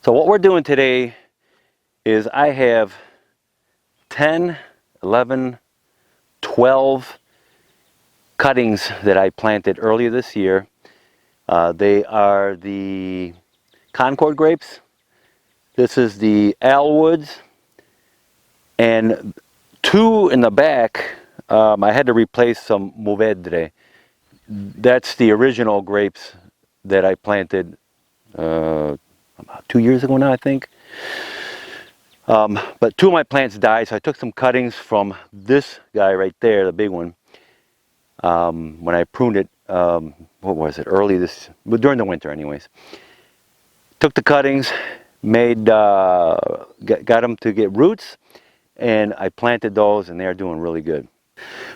So what we're doing today is I have 10, 11, 12 cuttings that I planted earlier this year. They are the Concord grapes. This is the Alwoods, and two in the back. I had to replace some Mourvedre. That's the original grapes that I planted about 2 years ago now, I think. But two of my plants died, so I took some cuttings from this guy right there, the big one. When I pruned it, what was it? During the winter, anyways. Took the cuttings, got them to get roots, and I planted those, and they're doing really good.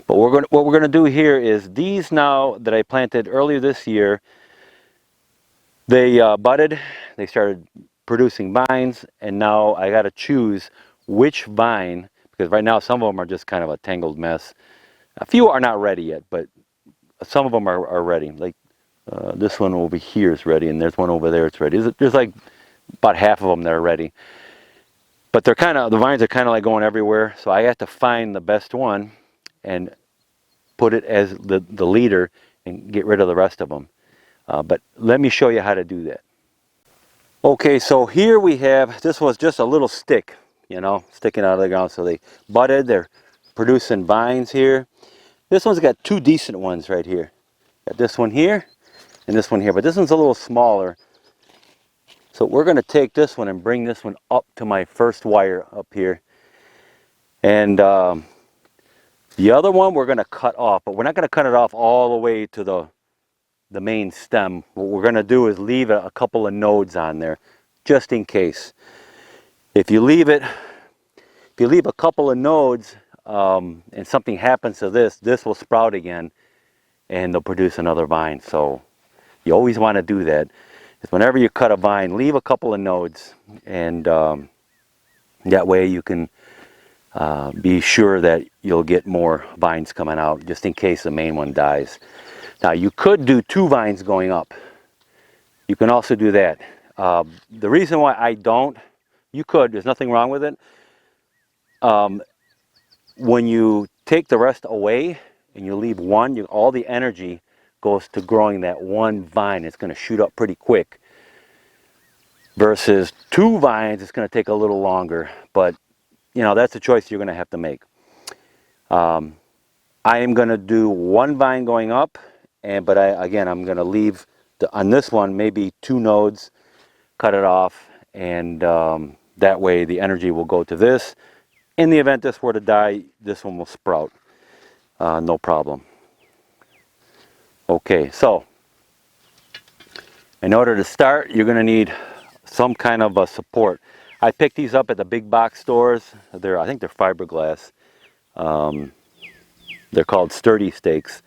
But what we're gonna do here is these now that I planted earlier this year, they budded, they started producing vines, and now I got to choose which vine, because right now some of them are just kind of a tangled mess. A few are not ready yet, but some of them are ready. Like this one over here is ready, and there's one over there that's ready. There's like about half of them that are ready. But the vines are kind of like going everywhere, so I have to find the best one and put it as the leader and get rid of the rest of them. But let me show you how to do that. Okay, so here we have, this was just a little stick, sticking out of the ground. So they budded, they're producing vines here. This one's got two decent ones right here. Got this one here and this one here, but this one's a little smaller. So we're going to take this one and bring this one up to my first wire up here. And the other one we're going to cut off, but we're not going to cut it off all the way to the main stem. What we're going to do is leave a couple of nodes on there, just in case. If you leave a couple of nodes and something happens to this will sprout again, and they'll produce another vine. So you always want to do that. Is whenever you cut a vine, leave a couple of nodes, and that way you can be sure that you'll get more vines coming out, just in case the main one dies. Now you could do two vines going up. You can also do that. The reason why I don't, you could, there's nothing wrong with it. When you take the rest away and you leave one, all the energy goes to growing that one vine. It's going to shoot up pretty quick. Versus two vines, it's going to take a little longer. But, that's a choice you're going to have to make. I am going to do one vine going up. But I'm going to leave on this one maybe two nodes, cut it off, and that way the energy will go to this. In the event this were to die, this one will sprout, no problem. Okay, so in order to start, you're going to need some kind of a support. I picked these up at the big box stores. I think they're fiberglass. They're called sturdy stakes.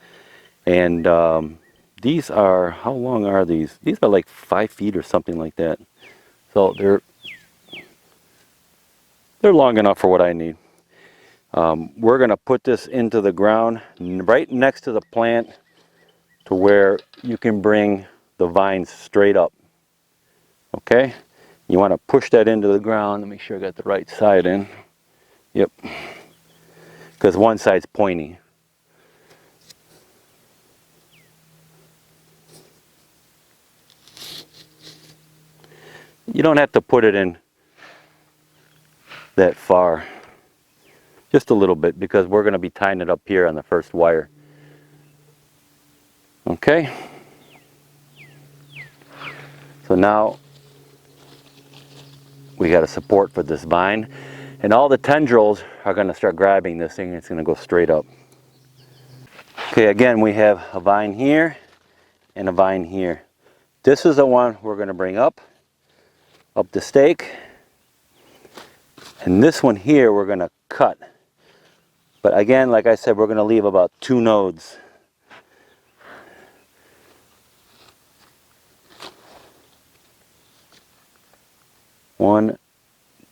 And these are, how long are these? These are like 5 feet or something like that. So they're long enough for what I need. We're going to put this into the ground right next to the plant to where you can bring the vines straight up. Okay? You want to push that into the ground. Let me make sure I got the right side in. Yep. Because one side's pointy. You don't have to put it in that far, just a little bit, because we're going to be tying it up here on the first wire. Okay, so now we got a support for this vine, and all the tendrils are going to start grabbing this thing. It's going to go straight up. Okay, again, we have a vine here and a vine here. This is the one we're going to bring up the stake, and this one here we're going to cut. But again, like I said, we're going to leave about 2 nodes. One,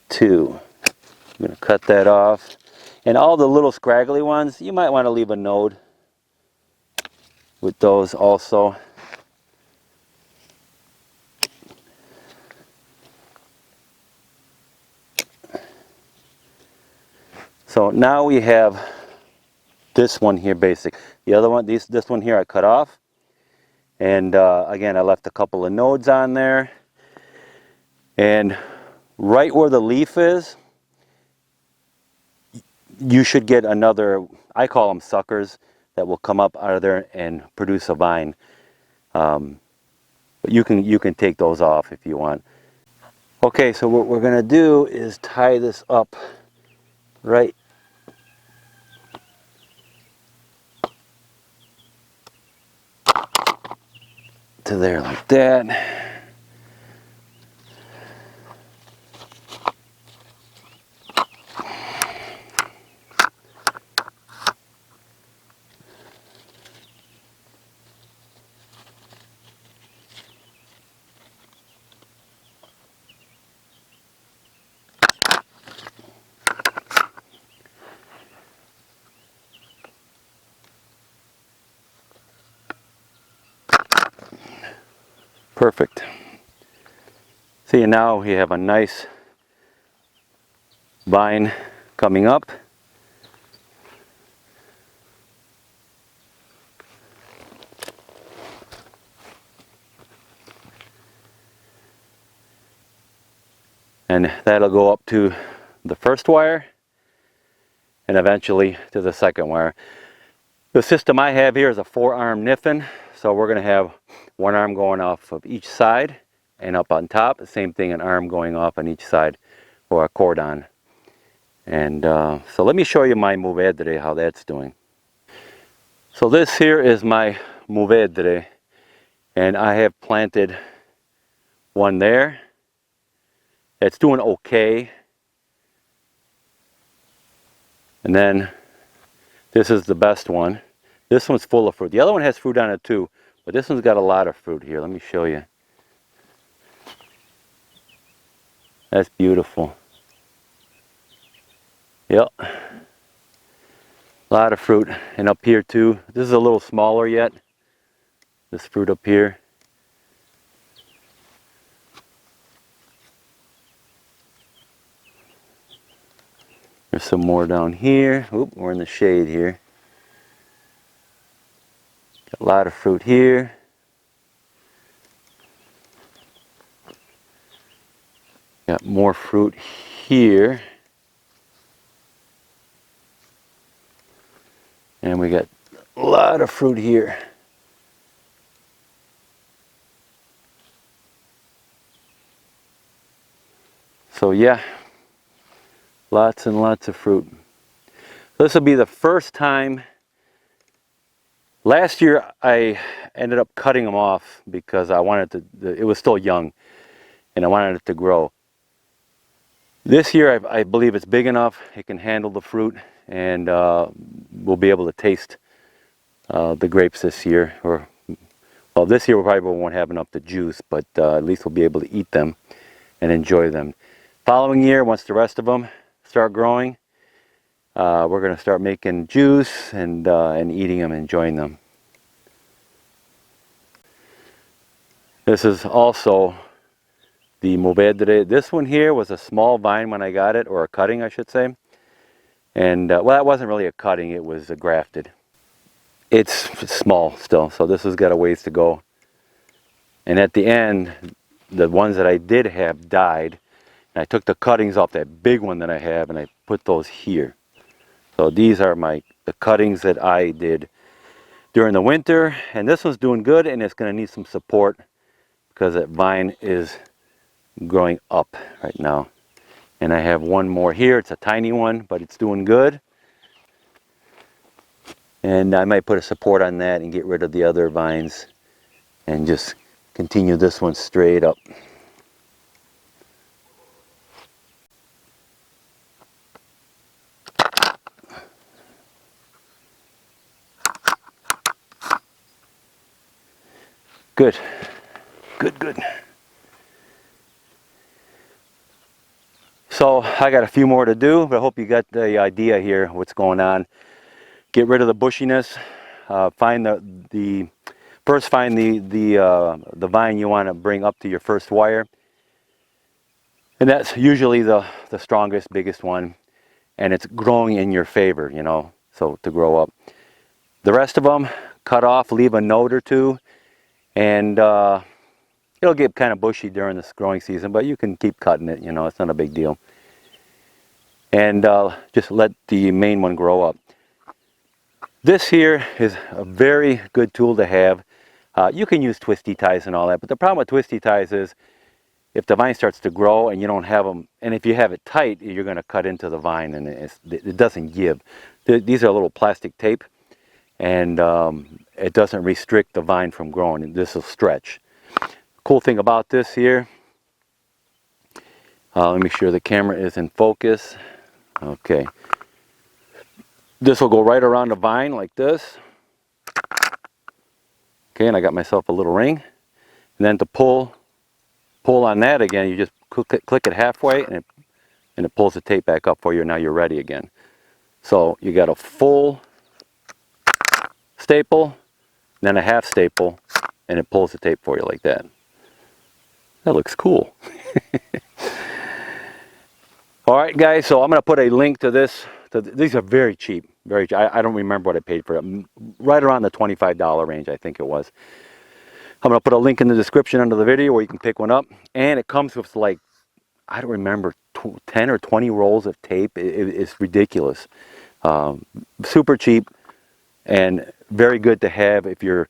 two. I'm going to cut that off. And all the little scraggly ones, you might want to leave a node with those also. So now we have this one here basic. The other one, this one here I cut off. And again, I left a couple of nodes on there. And right where the leaf is, you should get another, I call them suckers, that will come up out of there and produce a vine. But you can take those off if you want. Okay, so what we're gonna do is tie this up right to there like that. Perfect. See, now we have a nice vine coming up. And that'll go up to the first wire and eventually to the second wire. The system I have here is a 4-arm niffin, so we're going to have one arm going off of each side and up on top. The same thing, an arm going off on each side for a cordon. And so let me show you my movedre, how that's doing. So this here is my movedre, and I have planted one there. It's doing okay. And then this is the best one. This one's full of fruit. The other one has fruit on it too, but this one's got a lot of fruit here. Let me show you. That's beautiful. Yep. A lot of fruit. And up here too. This is a little smaller yet. This fruit up here. There's some more down here. Oop, we're in the shade here. Got a lot of fruit here. Got more fruit here. And we got a lot of fruit here. So yeah. Lots and lots of fruit. This will be the first time. Last year I ended up cutting them off because I wanted to, it was still young and I wanted it to grow. This year I believe it's big enough, it can handle the fruit, and we'll be able to taste the grapes this year. Or, well, this year we probably won't have enough to juice, but at least we'll be able to eat them and enjoy them. Following year, once the rest of them start growing, we're going to start making juice and eating them, enjoying them. This is also the movedre. This one here was a small vine when I got it, or a cutting I should say. And well, that wasn't really a cutting, it was a grafted. It's small still, so this has got a ways to go. And at the end, the ones that I did have died. And I took the cuttings off that big one that I have and I put those here. So these are the cuttings that I did during the winter, and this one's doing good, and it's going to need some support because that vine is growing up right now. And I have one more here. It's a tiny one, but it's doing good. And I might put a support on that and get rid of the other vines and just continue this one straight up. Good, good, good. So I got a few more to do, but I hope you got the idea here, what's going on. Get rid of the bushiness. Find first find the vine you want to bring up to your first wire, and that's usually the strongest, biggest one. and it's growing in your favor, you know, so to grow up. The rest of them, cut off, leave a note or two, and it'll get kind of bushy during this growing season, but you can keep cutting it, you know, it's not a big deal. And just let the main one grow up. This here is a very good tool to have. You can use twisty ties and all that, but the problem with twisty ties is if the vine starts to grow and you don't have them, and if you have it tight, you're going to cut into the vine and it doesn't give. These are a little plastic tape, and it doesn't restrict the vine from growing. This will stretch. Cool thing about this here, let me make sure the camera is in focus. Okay. This will go right around the vine like this. Okay, and I got myself a little ring. And then to pull on that again, you just click it halfway, and it pulls the tape back up for you, and now you're ready again. So you got a full staple, then a half staple, and it pulls the tape for you like that. That looks cool. Alright guys, so I'm going to put a link to this. These are very cheap. Very cheap. I don't remember what I paid for it. Right around the $25 range, I think it was. I'm going to put a link in the description under the video where you can pick one up. And it comes with, like, I don't remember, 10 or 20 rolls of tape. It's ridiculous. Super cheap and very good to have if you're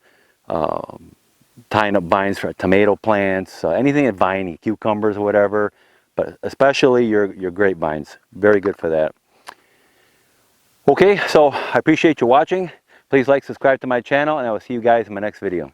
tying up vines for tomato plants, anything at viney, cucumbers or whatever, but especially your grapevines. Very good for that. Okay, so I appreciate you watching. Please like, subscribe to my channel, and I will see you guys in my next video.